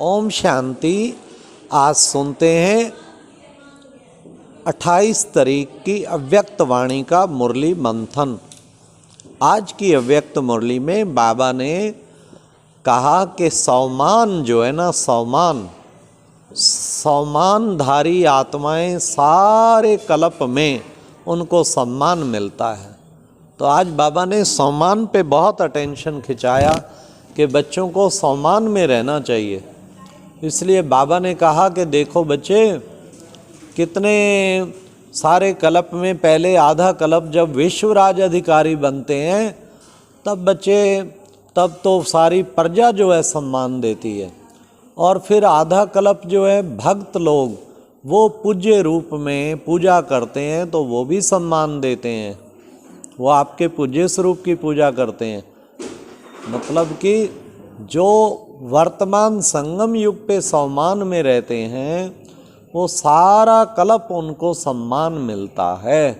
ओम शांति। आज सुनते हैं 28 तारीख की अव्यक्त वाणी का मुरली मंथन। आज की अव्यक्त मुरली में बाबा ने कहा कि सौमान जो है ना, सौमानधारी आत्माएं सारे कल्प में उनको सम्मान मिलता है। तो आज बाबा ने सम्मान पे बहुत अटेंशन खिंचाया कि बच्चों को सम्मान में रहना चाहिए। इसलिए बाबा ने कहा कि देखो बच्चे, कितने सारे कल्प में पहले आधा कल्प जब विश्वराज अधिकारी बनते हैं तब तो सारी प्रजा जो है सम्मान देती है, और फिर आधा कल्प जो है भक्त लोग वो पूज्य रूप में पूजा करते हैं तो वो भी सम्मान देते हैं, वो आपके पूज्य स्वरूप की पूजा करते हैं। मतलब कि जो वर्तमान संगम युग पे सम्मान में रहते हैं वो सारा कल्प उनको सम्मान मिलता है।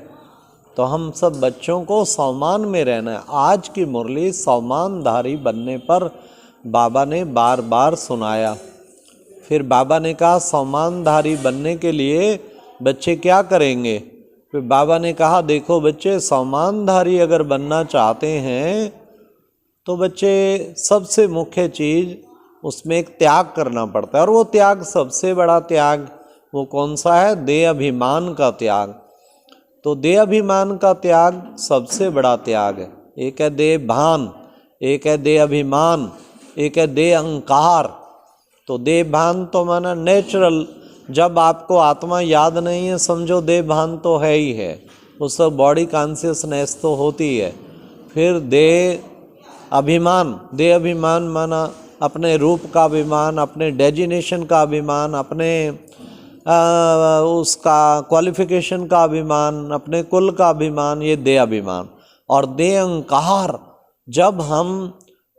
तो हम सब बच्चों को सम्मान में रहना है। आज की मुरली सम्मानधारी बनने पर बाबा ने बार बार सुनाया। फिर बाबा ने कहा सम्मानधारी बनने के लिए बच्चे क्या करेंगे। फिर बाबा ने कहा देखो बच्चे, सम्मानधारी अगर बनना चाहते हैं तो बच्चे सबसे मुख्य चीज़ उसमें एक त्याग करना पड़ता है, और वो त्याग सबसे बड़ा त्याग वो कौन सा है? देह अभिमान का त्याग। तो देह अभिमान का त्याग सबसे बड़ा त्याग है। एक है देह भान, एक है देह अभिमान, एक है देह अहंकार। तो देह भान तो माना नेचुरल, जब आपको आत्मा याद नहीं है समझो देह भान तो है ही है, उस बॉडी कॉन्शियसनेस तो होती है। फिर देह अभिमान माना अपने रूप का अभिमान, अपने डेजिनेशन का अभिमान, अपने उसका क्वालिफिकेशन का अभिमान, अपने कुल का अभिमान, ये देह अभिमान। और देह अहंकार, जब हम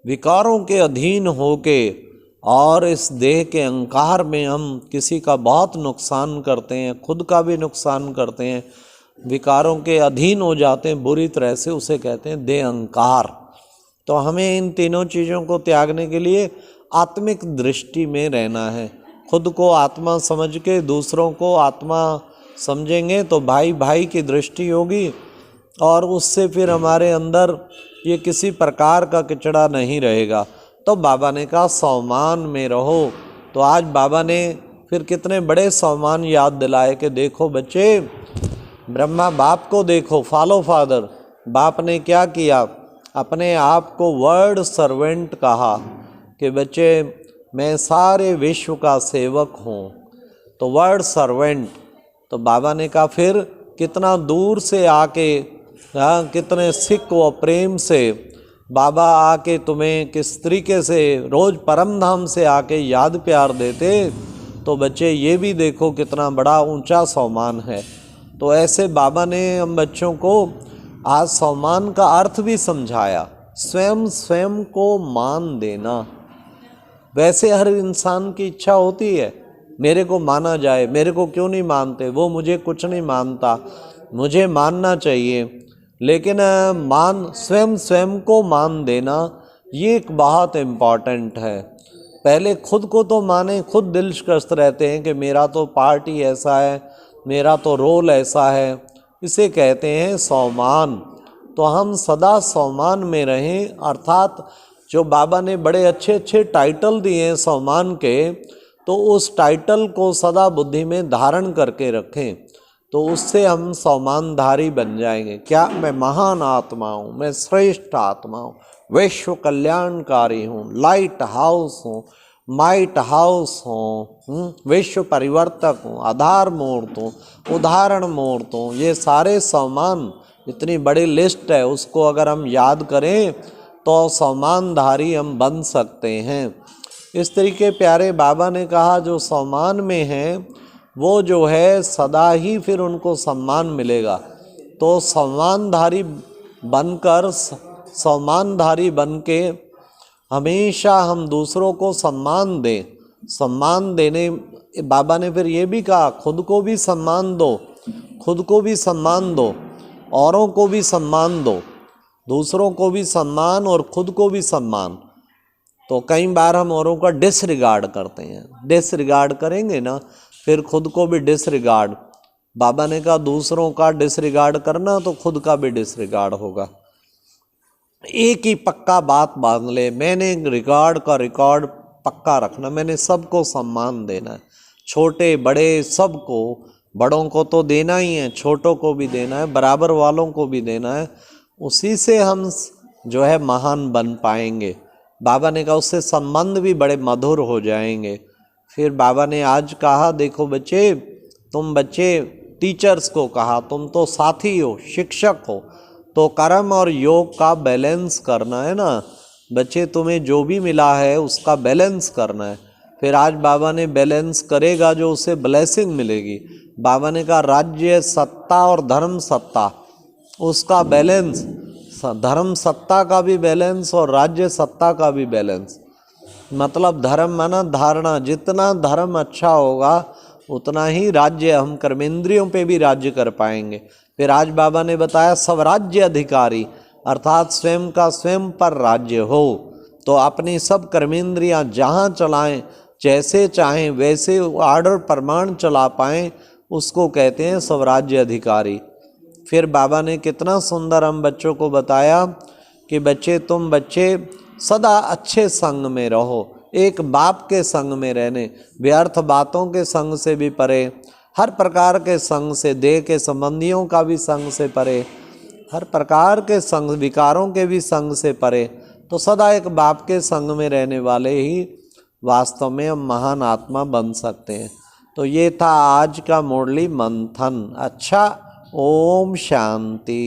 विकारों के अधीन होके और इस देह के अहंकार में हम किसी का बहुत नुकसान करते हैं, खुद का भी नुकसान करते हैं, विकारों के अधीन हो जाते हैं बुरी तरह से, उसे कहते हैं देह अहंकार। तो हमें इन तीनों चीज़ों को त्यागने के लिए आत्मिक दृष्टि में रहना है। खुद को आत्मा समझ के दूसरों को आत्मा समझेंगे तो भाई भाई की दृष्टि होगी, और उससे फिर हमारे अंदर ये किसी प्रकार का किचड़ा नहीं रहेगा। तो बाबा ने कहा सम्मान में रहो। तो आज बाबा ने फिर कितने बड़े सम्मान याद दिलाए कि देखो बच्चे, ब्रह्मा बाप को देखो, फॉलो फादर। बाप ने क्या किया? अपने आप को वर्ड सर्वेंट कहा कि बच्चे मैं सारे विश्व का सेवक हूँ। तो वर्ड सर्वेंट। तो बाबा ने कहा फिर कितना दूर से आके, कितने सिख व प्रेम से बाबा आके तुम्हें किस तरीके से रोज़ परम धाम से आके याद प्यार देते। तो बच्चे ये भी देखो कितना बड़ा ऊंचा सम्मान है। तो ऐसे बाबा ने हम बच्चों को आज सम्मान का अर्थ भी समझाया। स्वयं को मान देना। वैसे हर इंसान की इच्छा होती है मेरे को माना जाए, मेरे को क्यों नहीं मानते, वो मुझे कुछ नहीं मानता, मुझे मानना चाहिए। लेकिन स्वयं को मान देना ये एक बहुत इम्पॉर्टेंट है। पहले खुद को तो माने, खुद दिलशकस्त रहते हैं कि मेरा तो पार्टी ऐसा है, मेरा तो रोल ऐसा है, इसे कहते हैं सम्मान। तो हम सदा सम्मान में रहें, अर्थात जो बाबा ने बड़े अच्छे अच्छे टाइटल दिए हैं सम्मान के, तो उस टाइटल को सदा बुद्धि में धारण करके रखें, तो उससे हम सम्मानधारी बन जाएंगे। क्या? मैं महान आत्मा हूँ, मैं श्रेष्ठ आत्मा हूँ, विश्व कल्याणकारी हूँ, लाइट हाउस हूँ, माइट हाउस हूँ, विश्व परिवर्तक हूँ, आधार मूर्त हूँ, उदाहरण मूर्त हूँ। ये सारे सम्मान, इतनी बड़ी लिस्ट है, उसको अगर हम याद करें तो सम्मानधारी हम बन सकते हैं। इस तरीके प्यारे बाबा ने कहा जो सम्मान में है वो जो है सदा ही फिर उनको सम्मान मिलेगा। तो सम्मानधारी बन के हमेशा हम दूसरों को सम्मान दें। सम्मान देने बाबा ने फिर ये भी कहा खुद को भी सम्मान दो, खुद को भी सम्मान दो, औरों को भी सम्मान दो, दूसरों को भी सम्मान और खुद को भी सम्मान। तो कई बार हम औरों का डिसरिगार्ड करते हैं। डिसरिगार्ड करेंगे ना फिर खुद को भी डिसरिगार्ड, बाबा ने कहा दूसरों का डिसरिगार्ड करना तो खुद का भी डिसरिगार्ड होगा। एक ही पक्का बात बांध ले, मैंने रिकॉर्ड का रिकॉर्ड पक्का रखना, मैंने सबको सम्मान देना है, छोटे बड़े सबको, बड़ों को तो देना ही है, छोटों को भी देना है, बराबर वालों को भी देना है। उसी से हम जो है महान बन पाएंगे। बाबा ने कहा उससे संबंध भी बड़े मधुर हो जाएंगे। फिर बाबा ने आज कहा देखो बच्चे, तुम बच्चे टीचर्स को कहा तुम तो साथी हो, शिक्षक हो, तो कर्म और योग का बैलेंस करना है ना बच्चे, तुम्हें जो भी मिला है उसका बैलेंस करना है। फिर आज बाबा ने बैलेंस करेगा जो उसे ब्लेसिंग मिलेगी। बाबा ने कहा राज्य सत्ता और धर्म सत्ता, उसका बैलेंस, धर्म सत्ता का भी बैलेंस और राज्य सत्ता का भी बैलेंस। मतलब धर्म माना धारणा, जितना धर्म अच्छा होगा उतना ही राज्य, हम कर्मेंद्रियों पे भी राज्य कर पाएंगे। फिर आज बाबा ने बताया स्वराज्य अधिकारी, अर्थात स्वयं का स्वयं पर राज्य हो, तो अपनी सब कर्मेंद्रियां जहाँ चलाएं, जैसे चाहें वैसे आर्डर प्रमाण चला पाएं, उसको कहते हैं स्वराज्य अधिकारी। फिर बाबा ने कितना सुंदर हम बच्चों को बताया कि बच्चे तुम बच्चे सदा अच्छे संग में रहो, एक बाप के संग में रहने, व्यर्थ बातों के संग से भी परे, हर प्रकार के संग से, देह के संबंधियों का भी संग से परे, हर प्रकार के संग, विकारों के भी संग से परे, तो सदा एक बाप के संग में रहने वाले ही वास्तव में हम महान आत्मा बन सकते हैं। तो ये था आज का मुरली मंथन। अच्छा, ओम शांति।